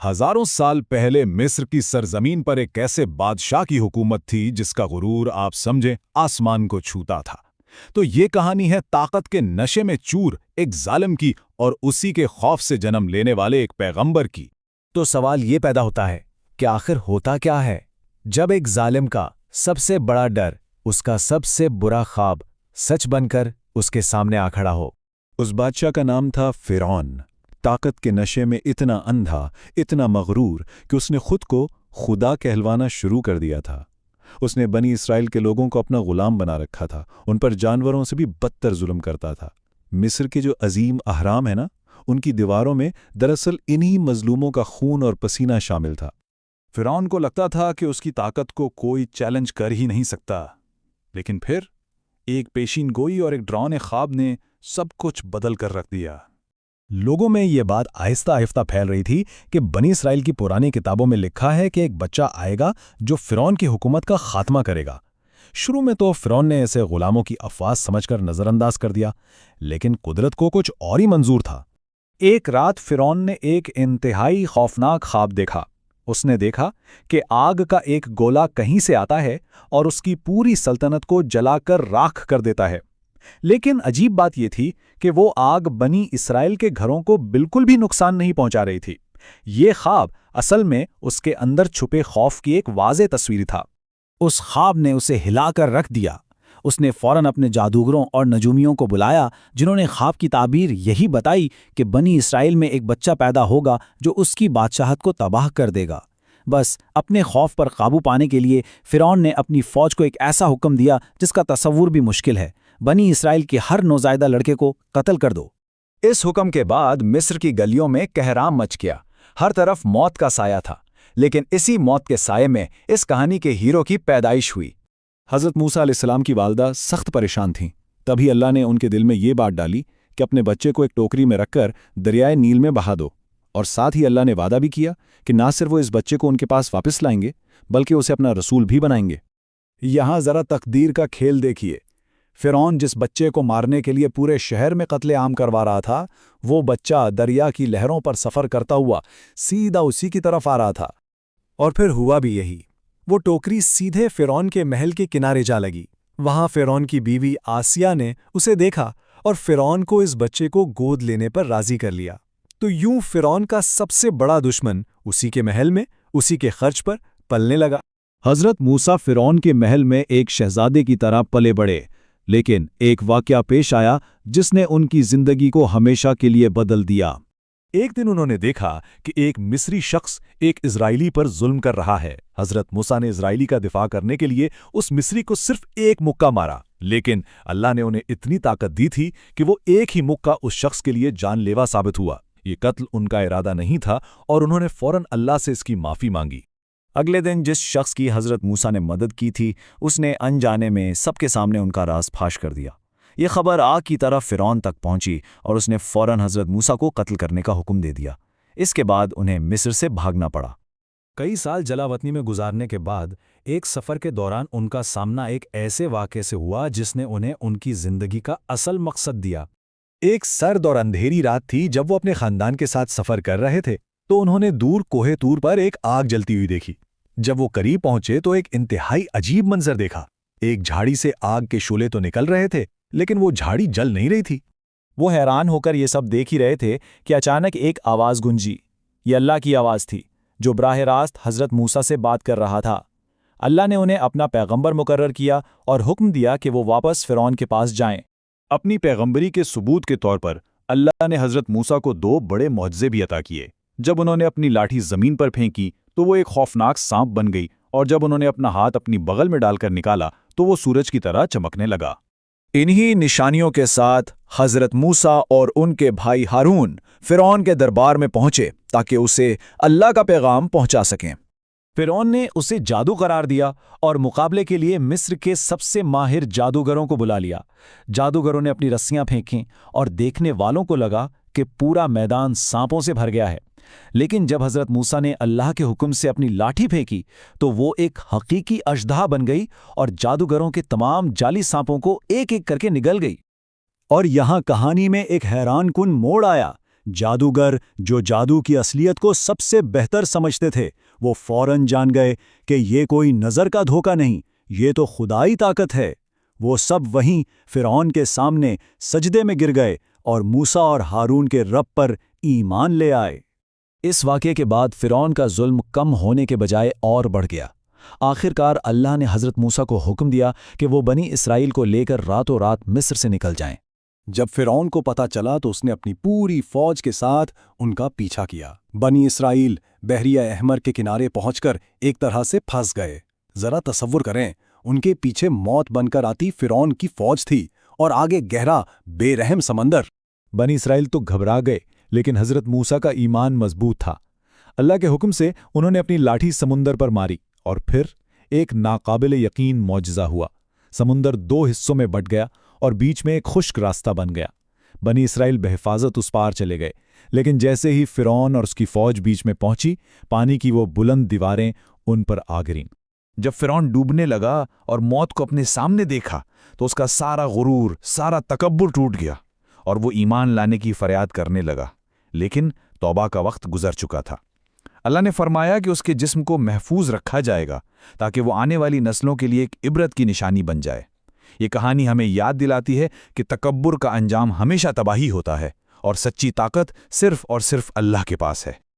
हजारों साल पहले मिस्र की सरजमीन पर एक ऐसे बादशाह की हुकूमत थी जिसका गुरूर आप समझें आसमान को छूता था। तो ये कहानी है ताकत के नशे में चूर एक जालिम की और उसी के खौफ से जन्म लेने वाले एक पैगंबर की। तो सवाल ये पैदा होता है कि आखिर होता क्या है जब एक जालिम का सबसे बड़ा डर, उसका सबसे बुरा ख्वाब सच बनकर उसके सामने आ खड़ा हो। उस बादशाह का नाम था फिरौन। ताकत के नशे में इतना अंधा, इतना मगरूर कि उसने खुद को खुदा कहलवाना शुरू कर दिया था। उसने बनी इसराइल के लोगों को अपना गुलाम बना रखा था, उन पर जानवरों से भी बदतर जुल्म करता था। मिस्र के जो अजीम अहराम है ना, उनकी दीवारों में दरअसल इन्हीं मजलूमों का खून और पसीना शामिल था। फिरौन को लगता था कि उसकी ताकत को कोई चैलेंज कर ही नहीं सकता। लेकिन फिर एक पेशीन गोई और एक डरावने ख्वाब ने सब कुछ बदल कर रख दिया। लोगों में ये बात आहिस्ता आहिस्ता फैल रही थी कि बनी इसराइल की पुरानी किताबों में लिखा है कि एक बच्चा आएगा जो फिरौन की हुकूमत का खात्मा करेगा। शुरू में तो फिरौन ने इसे गुलामों की अफवाह समझकर नजरअंदाज कर दिया, लेकिन कुदरत को कुछ और ही मंजूर था। एक रात फिरौन ने एक इंतहाई खौफनाक ख्वाब देखा। उसने देखा कि आग का एक गोला कहीं से आता है और उसकी पूरी सल्तनत को जलाकर राख कर देता है। लेकिन अजीब बात यह थी कि वो आग बनी इसराइल के घरों को बिल्कुल भी नुकसान नहीं पहुंचा रही थी। ये ख्वाब असल में उसके अंदर छुपे खौफ की एक वाज़े तस्वीर था। उस ख्वाब ने उसे हिलाकर रख दिया। उसने फौरन अपने जादूगरों और नजूमियों को बुलाया, जिन्होंने ख्वाब की ताबीर यही बताई कि बनी इसराइल में एक बच्चा पैदा होगा जो उसकी बादशाहत को तबाह कर देगा। बस अपने खौफ पर काबू पाने के लिए फिरौन ने अपनी फौज को एक ऐसा हुक्म दिया जिसका तसव्वुर भी मुश्किल है। बनी इसराइल के हर नौज़ायदा लड़के को कत्ल कर दो। इस हुक्म के बाद मिस्र की गलियों में कहराम मच गया। हर तरफ मौत का साया था। लेकिन इसी मौत के साये में इस कहानी के हीरो की पैदाइश हुई। हज़रत मूसा अलैहिस्सलाम की वालदा सख्त परेशान थीं। तभी अल्लाह ने उनके दिल में ये बात डाली कि अपने बच्चे को एक टोकरी में रखकर दरियाए नील में बहा दो। और साथ ही अल्लाह ने वादा भी किया कि ना सिर्फ वो इस बच्चे को उनके पास वापस लाएंगे, बल्कि उसे अपना रसूल भी बनाएंगे। यहाँ ज़रा तकदीर का खेल देखिए। फिरौन जिस बच्चे को मारने के लिए पूरे शहर में कत्लेआम करवा रहा था, वो बच्चा दरिया की लहरों पर सफ़र करता हुआ सीधा उसी की तरफ आ रहा था। और फिर हुआ भी यही। वो टोकरी सीधे फिरौन के महल के किनारे जा लगी। वहाँ फिरौन की बीवी आसिया ने उसे देखा और फिरौन को इस बच्चे को गोद लेने पर राज़ी कर लिया। तो यूं फिरौन का सबसे बड़ा दुश्मन उसी के महल में, उसी के खर्च पर पलने लगा। हज़रत मूसा फिरौन के महल में एक शहजादे की तरह पले बढ़े, लेकिन एक वाक़या पेश आया जिसने उनकी जिंदगी को हमेशा के लिए बदल दिया। एक दिन उन्होंने देखा कि एक मिस्री शख्स एक इजरायली पर जुल्म कर रहा है। हज़रत मूसा ने इजरायली का दिफा करने के लिए उस मिस्री को सिर्फ एक मुक्का मारा, लेकिन अल्लाह ने उन्हें इतनी ताकत दी थी कि वो एक ही मुक्का उस शख्स के लिए जानलेवा साबित हुआ। ये कत्ल उनका इरादा नहीं था और उन्होंने फौरन अल्लाह से इसकी माफ़ी मांगी। अगले दिन जिस शख्स की हज़रत मूसा ने मदद की थी, उसने अनजाने में सबके सामने उनका राज फाश कर दिया। ये खबर आग की तरह फिरौन तक पहुंची और उसने फौरन हज़रत मूसा को कत्ल करने का हुक्म दे दिया। इसके बाद उन्हें मिस्र से भागना पड़ा। कई साल जलावतनी में गुजारने के बाद एक सफ़र के दौरान उनका सामना एक ऐसे वाक़े से हुआ जिसने उन्हें उनकी ज़िंदगी का असल मकसद दिया। एक सर्द और अंधेरी रात थी जब वो अपने खानदान के साथ सफ़र कर रहे थे, तो उन्होंने दूर कोहे तूर पर एक आग जलती हुई देखी। जब वो करीब पहुंचे तो एक इंतहाई अजीब मंजर देखा। एक झाड़ी से आग के शोले तो निकल रहे थे, लेकिन वो झाड़ी जल नहीं रही थी। वो हैरान होकर ये सब देख ही रहे थे कि अचानक एक आवाज़ गूंजी। ये अल्लाह की आवाज़ थी जो बराह रास्त हज़रत मूसा से बात कर रहा था। अल्लाह ने उन्हें अपना पैगंबर मुकर्रर किया और हुक्म दिया कि वो वापस फिरौन के पास जाएं। अपनी पैगंबरी के सबूत के तौर पर अल्लाह ने हज़रत मूसा को 2 बड़े मौजज़े भी अता किए। जब उन्होंने अपनी लाठी ज़मीन पर फेंकी तो वो एक खौफनाक सांप बन गई, और जब उन्होंने अपना हाथ अपनी बगल में डालकर निकाला तो वो सूरज की तरह चमकने लगा। इन्हीं निशानियों के साथ हज़रत मूसा और उनके भाई हारून फिरौन के दरबार में पहुंचे ताकि उसे अल्लाह का पैगाम पहुंचा सकें। फिरौन ने उसे जादू करार दिया और मुकाबले के लिए मिस्र के सबसे माहिर जादूगरों को बुला लिया। जादूगरों ने अपनी रस्सियां फेंकीं और देखने वालों को लगा कि पूरा मैदान सांपों से भर गया है। लेकिन जब हज़रत मूसा ने अल्लाह के हुक्म से अपनी लाठी फेंकी तो वो एक हकीकी अजदहा बन गई और जादूगरों के तमाम जाली सांपों को एक एक करके निगल गई। और यहाँ कहानी में एक हैरान कुन मोड़ आया। جادوگر جو جادو کی اصلیت کو سب سے بہتر سمجھتے تھے، وہ فوراً جان گئے کہ یہ کوئی نظر کا دھوکہ نہیں، یہ تو خدائی طاقت ہے۔ وہ سب وہیں فرعون کے سامنے سجدے میں گر گئے اور موسیٰ اور ہارون کے رب پر ایمان لے آئے۔ اس واقعے کے بعد فرعون کا ظلم کم ہونے کے بجائے اور بڑھ گیا۔ آخرکار اللہ نے حضرت موسیٰ کو حکم دیا کہ وہ بنی اسرائیل کو لے کر راتوں رات مصر سے نکل جائیں۔ جب فرعون کو پتہ چلا تو اس نے اپنی پوری فوج کے ساتھ ان کا پیچھا کیا۔ بنی اسرائیل بحریہ احمر کے کنارے پہنچ کر ایک طرح سے پھنس گئے۔ ذرا تصور کریں، ان کے پیچھے موت بن کر آتی فرعون کی فوج تھی اور آگے گہرا بے رحم سمندر۔ بنی اسرائیل تو گھبرا گئے، لیکن حضرت موسیٰ کا ایمان مضبوط تھا۔ اللہ کے حکم سے انہوں نے اپنی لاٹھی سمندر پر ماری اور پھر ایک ناقابل یقین معجزہ ہوا۔ سمندر 2 حصوں میں بٹ گیا اور بیچ میں ایک خشک راستہ بن گیا۔ بنی اسرائیل بحفاظت اس پار چلے گئے، لیکن جیسے ہی فرعون اور اس کی فوج بیچ میں پہنچی، پانی کی وہ بلند دیواریں ان پر آ گریں۔ جب فرعون ڈوبنے لگا اور موت کو اپنے سامنے دیکھا تو اس کا سارا غرور، سارا تکبر ٹوٹ گیا اور وہ ایمان لانے کی فریاد کرنے لگا، لیکن توبہ کا وقت گزر چکا تھا۔ اللہ نے فرمایا کہ اس کے جسم کو محفوظ رکھا جائے گا تاکہ وہ آنے والی نسلوں کے لیے ایک عبرت کی نشانی بن جائے۔ یہ کہانی ہمیں یاد دلاتی ہے کہ تکبر کا انجام ہمیشہ تباہی ہوتا ہے اور سچی طاقت صرف اور صرف اللہ کے پاس ہے۔